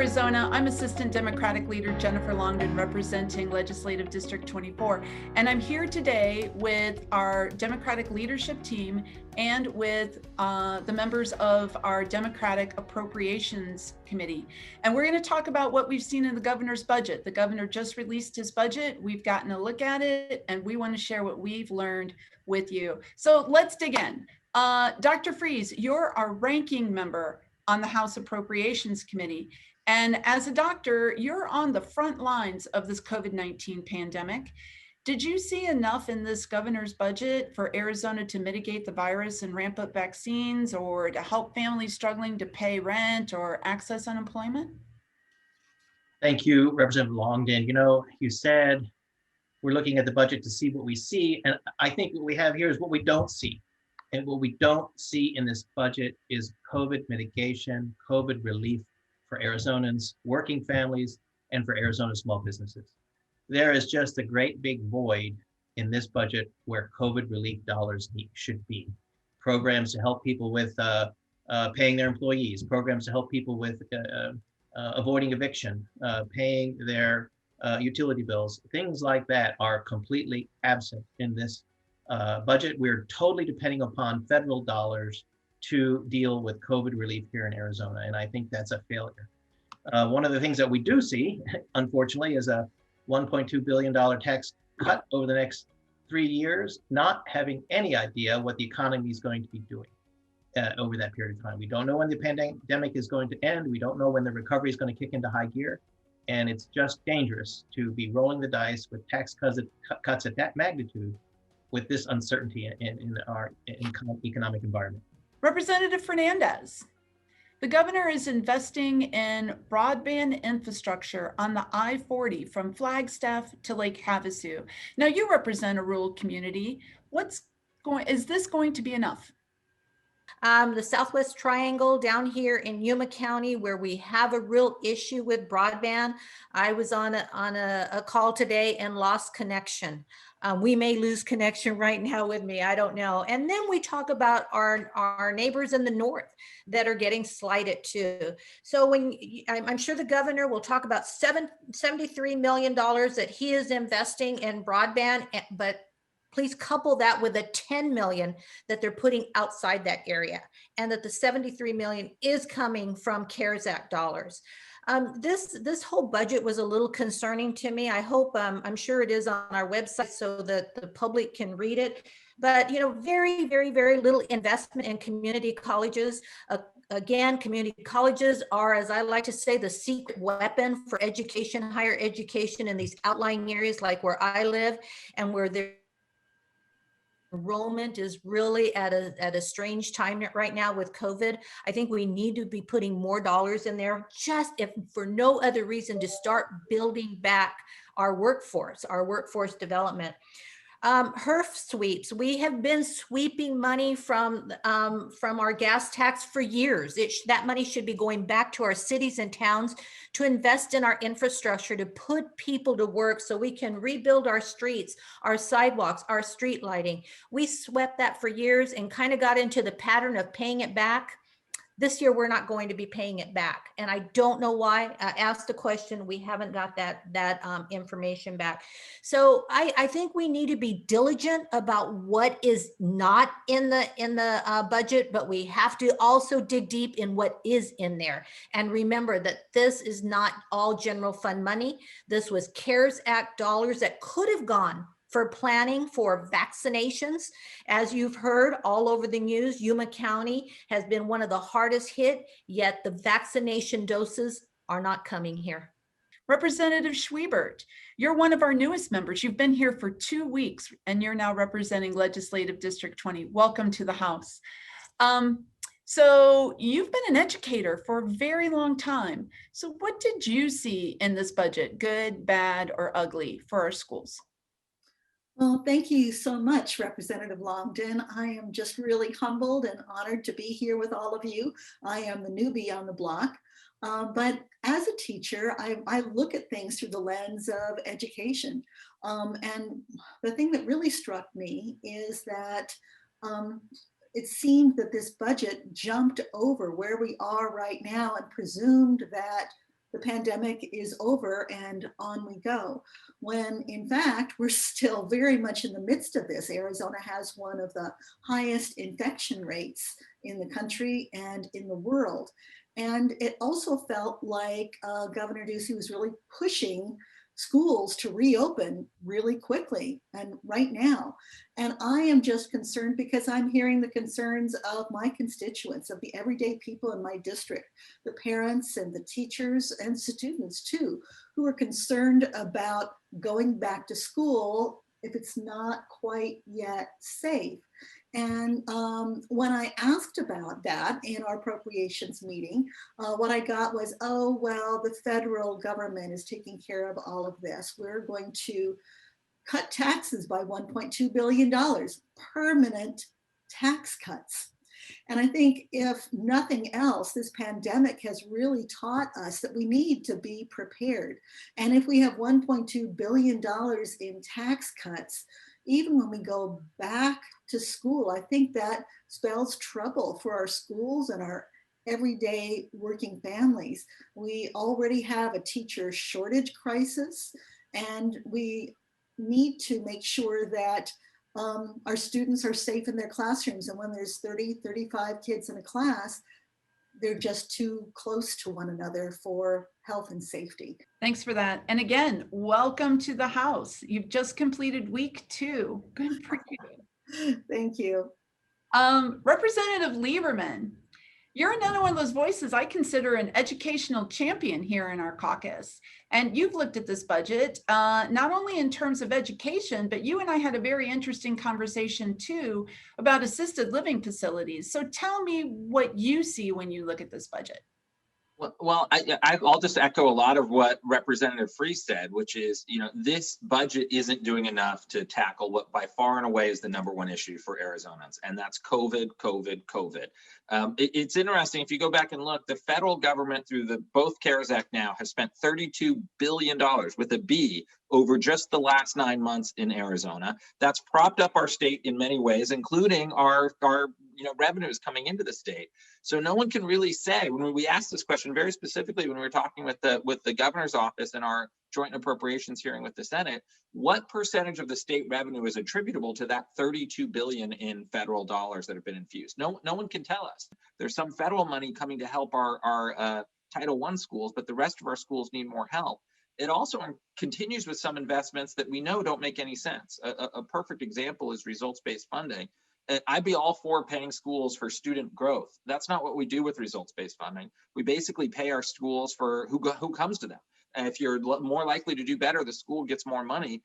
Arizona. I'm Assistant Democratic Leader Jennifer Longden, representing Legislative District 24. And I'm here today with our Democratic leadership team and with the members of our Democratic Appropriations Committee. And we're going to talk about what we've seen in the governor's budget. The governor just released his budget. We've gotten a look at it, and we want to share what we've learned with you. So let's dig in. Dr. Freeze, you're our ranking member on the House Appropriations Committee. And as a doctor, you're on the front lines of this COVID-19 pandemic. Did you see enough in this governor's budget for Arizona to mitigate the virus and ramp up vaccines, or to help families struggling to pay rent or access unemployment? Thank you, Representative Longden. You know, you said we're looking at the budget to see what we see, and I think what we have here is what we don't see. And what we don't see in this budget is COVID mitigation, COVID relief for Arizonans, working families, and for Arizona small businesses. There is just a great big void in this budget where COVID relief dollars should be. Programs to help people with paying their employees, programs to help people with avoiding eviction, paying their utility bills, things like that are completely absent in this budget. We're totally depending upon federal dollars to deal with COVID relief here in Arizona, and I think that's a failure. One of the things that we do see, unfortunately, is a $1.2 billion tax cut over the next 3 years, not having any idea what the economy is going to be doing over that period of time. We don't know when the pandemic is going to end. We don't know when the recovery is going to kick into high gear. And it's just dangerous to be rolling the dice with tax cuts at that magnitude with this uncertainty in our economic environment. Representative Fernandez, the governor is investing in broadband infrastructure on the I-40 from Flagstaff to Lake Havasu. Now, you represent a rural community. Is this going to be enough? The Southwest Triangle down here in Yuma County, where we have a real issue with broadband. I was on a call today and lost connection. We may lose connection right now with me, I don't know. And then we talk about our neighbors in the north that are getting slighted too. So I'm sure the governor will talk about $73 million that he is investing in broadband, but please couple that with the 10 million that they're putting outside that area, and that the 73 million is coming from CARES Act dollars. This whole budget was a little concerning to me. I hope, I'm sure it is on our website so that the public can read it. But, you know, very, very, very little investment in community colleges. Again, community colleges are, as I like to say, the secret weapon for education, higher education in these outlying areas like where I live, and where their enrollment is really at a strange time right now with COVID. I think we need to be putting more dollars in there, just if for no other reason, to start building back our workforce development. HERF sweeps. We have been sweeping money from our gas tax for years. That money should be going back to our cities and towns to invest in our infrastructure, to put people to work so we can rebuild our streets, our sidewalks, our street lighting. We swept that for years and kind of got into the pattern of paying it back. This year, we're not going to be paying it back. And I don't know why. I asked the question, we haven't got that information back. So I think we need to be diligent about what is not in the budget, but we have to also dig deep in what is in there. And remember that this is not all general fund money. This was CARES Act dollars that could have gone for planning for vaccinations. As you've heard all over the news, Yuma County has been one of the hardest hit, yet the vaccination doses are not coming here. Representative Schwiebert, you're one of our newest members. You've been here for 2 weeks, and you're now representing Legislative District 20. Welcome to the House. So you've been an educator for a very long time. So what did you see in this budget, good, bad, or ugly, for our schools? Well, thank you so much, Representative Longden. I am just really humbled and honored to be here with all of you. I am the newbie on the block, but as a teacher, I look at things through the lens of education. And the thing that really struck me is that it seemed that this budget jumped over where we are right now and presumed that the pandemic is over and on we go. When in fact, we're still very much in the midst of this. Arizona has one of the highest infection rates in the country and in the world. And it also felt like Governor Ducey was really pushing schools to reopen really quickly and right now. And I am just concerned because I'm hearing the concerns of my constituents, of the everyday people in my district, the parents and the teachers and students too, who are concerned about going back to school if it's not quite yet safe. And when I asked about that in our appropriations meeting, what I got was, oh, well, the federal government is taking care of all of this. We're going to cut taxes by $1.2 billion, permanent tax cuts. And I think if nothing else, this pandemic has really taught us that we need to be prepared. And if we have $1.2 billion in tax cuts, even when we go back to school, I think that spells trouble for our schools and our everyday working families. We already have a teacher shortage crisis, and we need to make sure that our students are safe in their classrooms. And when there's 30, 35 kids in a class, they're just too close to one another for health and safety. Thanks for that. And again, welcome to the House. You've just completed week 2. Good for you. Thank you. Representative Lieberman, you're another one of those voices I consider an educational champion here in our caucus. And you've looked at this budget, not only in terms of education, but you and I had a very interesting conversation too about assisted living facilities. So tell me what you see when you look at this budget. Well, I'll just echo a lot of what Representative Free said, which is, this budget isn't doing enough to tackle what by far and away is the #1 issue for Arizonans, and that's COVID. It's interesting, if you go back and look, the federal government through the both CARES Act now has spent $32 billion with a B over just the last 9 months in Arizona. That's propped up our state in many ways, including our revenues coming into the state. So no one can really say, when we asked this question very specifically when we were talking with the governor's office and our joint appropriations hearing with the Senate, what percentage of the state revenue is attributable to that $32 billion in federal dollars that have been infused? No one can tell us. There's some federal money coming to help our Title I schools, but the rest of our schools need more help. It also continues with some investments that we know don't make any sense. A perfect example is results-based funding. I'd be all for paying schools for student growth. That's not what we do with results-based funding. We basically pay our schools for who comes to them. And if you're more likely to do better, the school gets more money.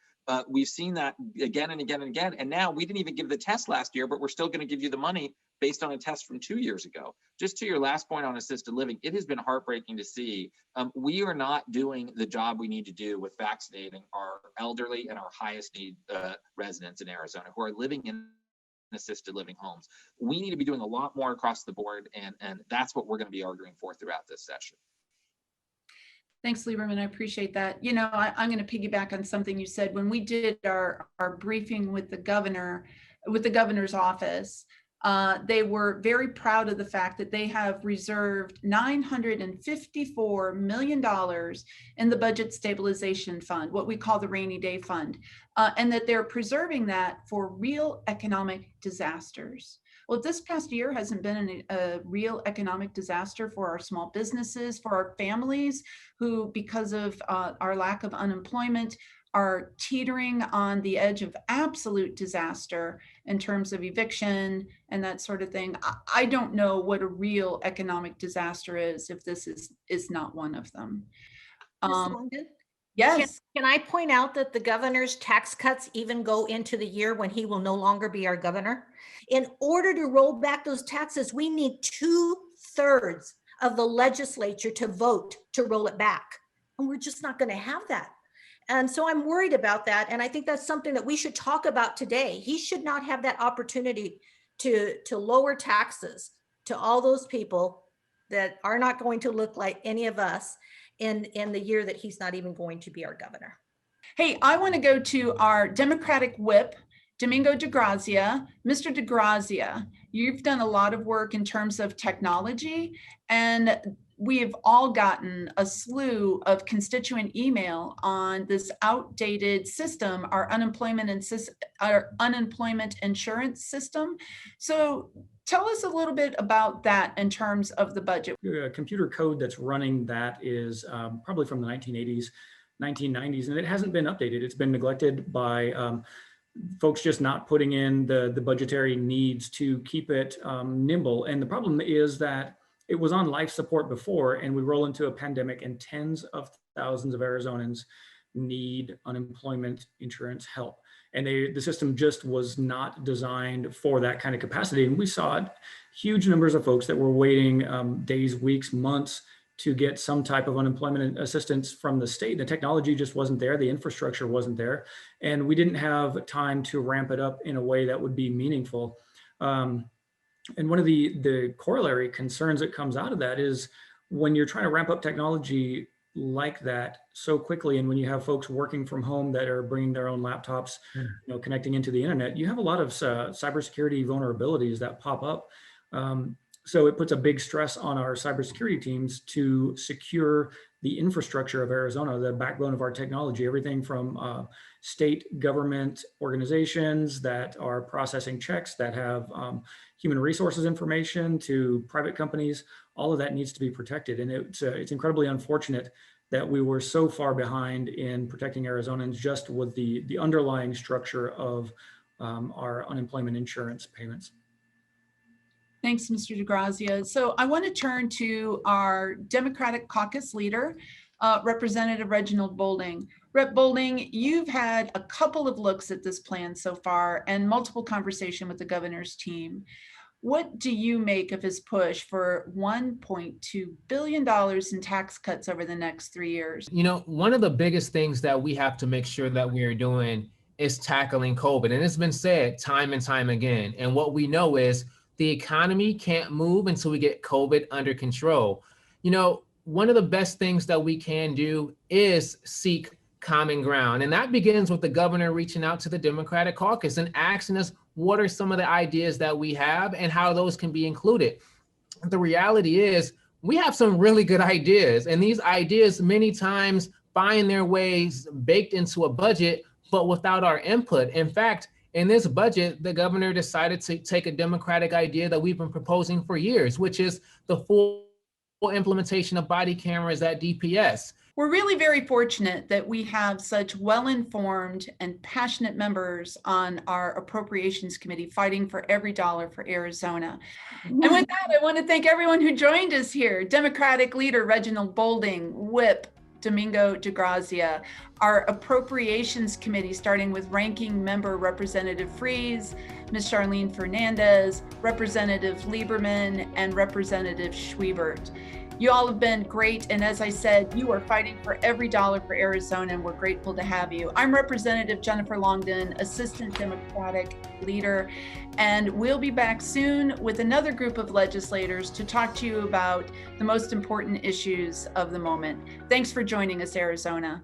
We've seen that again and again and again. And now we didn't even give the test last year, but we're still going to give you the money based on a test from 2 years ago. Just to your last point on assisted living, it has been heartbreaking to see. We are not doing the job we need to do with vaccinating our elderly and our highest need residents in Arizona who are living in assisted living homes. We need to be doing a lot more across the board, and that's what we're going to be arguing for throughout this session. Thanks, Lieberman. I appreciate that. I'm going to piggyback on something you said. When we did our briefing with the governor's office, they were very proud of the fact that they have reserved $954 million in the Budget Stabilization Fund, what we call the Rainy Day Fund, and that they're preserving that for real economic disasters. Well, this past year hasn't been a real economic disaster for our small businesses, for our families who, because of our lack of unemployment, are teetering on the edge of absolute disaster in terms of eviction and that sort of thing. I don't know what a real economic disaster is if this is not one of them. Ms. Longden? Yes. Can I point out that the governor's tax cuts even go into the year when he will no longer be our governor? In order to roll back those taxes, we need 2/3 of the legislature to vote to roll it back. And we're just not going to have that. And so I'm worried about that. And I think that's something that we should talk about today. He should not have that opportunity to lower taxes to all those people that are not going to look like any of us in the year that he's not even going to be our governor. Hey, I want to go to our Democratic whip, Domingo DeGrazia. Mr. DeGrazia, you've done a lot of work in terms of technology, and we have all gotten a slew of constituent email on this outdated system, our unemployment insurance system. So tell us a little bit about that in terms of the budget. Computer code that's running that is probably from the 1980s, 1990s, and it hasn't been updated. It's been neglected by folks just not putting in the budgetary needs to keep it nimble. And the problem is that it was on life support before, and we roll into a pandemic and tens of thousands of Arizonans need unemployment insurance help. And the system just was not designed for that kind of capacity. And we saw huge numbers of folks that were waiting days, weeks, months to get some type of unemployment assistance from the state. The technology just wasn't there. The infrastructure wasn't there. And we didn't have time to ramp it up in a way that would be meaningful. And one of the corollary concerns that comes out of that is when you're trying to ramp up technology like that so quickly, and when you have folks working from home that are bringing their own laptops, connecting into the internet, you have a lot of cybersecurity vulnerabilities that pop up. So it puts a big stress on our cybersecurity teams to secure the infrastructure of Arizona, the backbone of our technology, everything from state government organizations that are processing checks, that have human resources information, to private companies. All of that needs to be protected. And it's incredibly unfortunate that we were so far behind in protecting Arizonans just with the underlying structure of our unemployment insurance payments. Thanks, Mr. DeGrazia. So I want to turn to our Democratic caucus leader, Representative Reginald Boulding. Rep. Boulding, you've had a couple of looks at this plan so far and multiple conversation with the governor's team. What do you make of his push for $1.2 billion in tax cuts over the next 3 years? You know, one of the biggest things that we have to make sure that we are doing is tackling COVID. And it's been said time and time again. And what we know is the economy can't move until we get COVID under control. You know, one of the best things that we can do is seek common ground. And that begins with the governor reaching out to the Democratic caucus and asking us, what are some of the ideas that we have and how those can be included? The reality is we have some really good ideas, and these ideas many times find their ways baked into a budget, but without our input. In fact, in this budget, the governor decided to take a Democratic idea that we've been proposing for years, which is the full implementation of body cameras at DPS. We're really very fortunate that we have such well-informed and passionate members on our Appropriations Committee fighting for every dollar for Arizona. And with that, I want to thank everyone who joined us here. Democratic leader Reginald Boulding, Whip Domingo DeGrazia, our Appropriations Committee, starting with Ranking Member Representative Freeze, Ms. Charlene Fernandez, Representative Lieberman, and Representative Schwiebert. You all have been great, and as I said, you are fighting for every dollar for Arizona, and we're grateful to have you. I'm Representative Jennifer Longden, Assistant Democratic Leader, and we'll be back soon with another group of legislators to talk to you about the most important issues of the moment. Thanks for joining us, Arizona.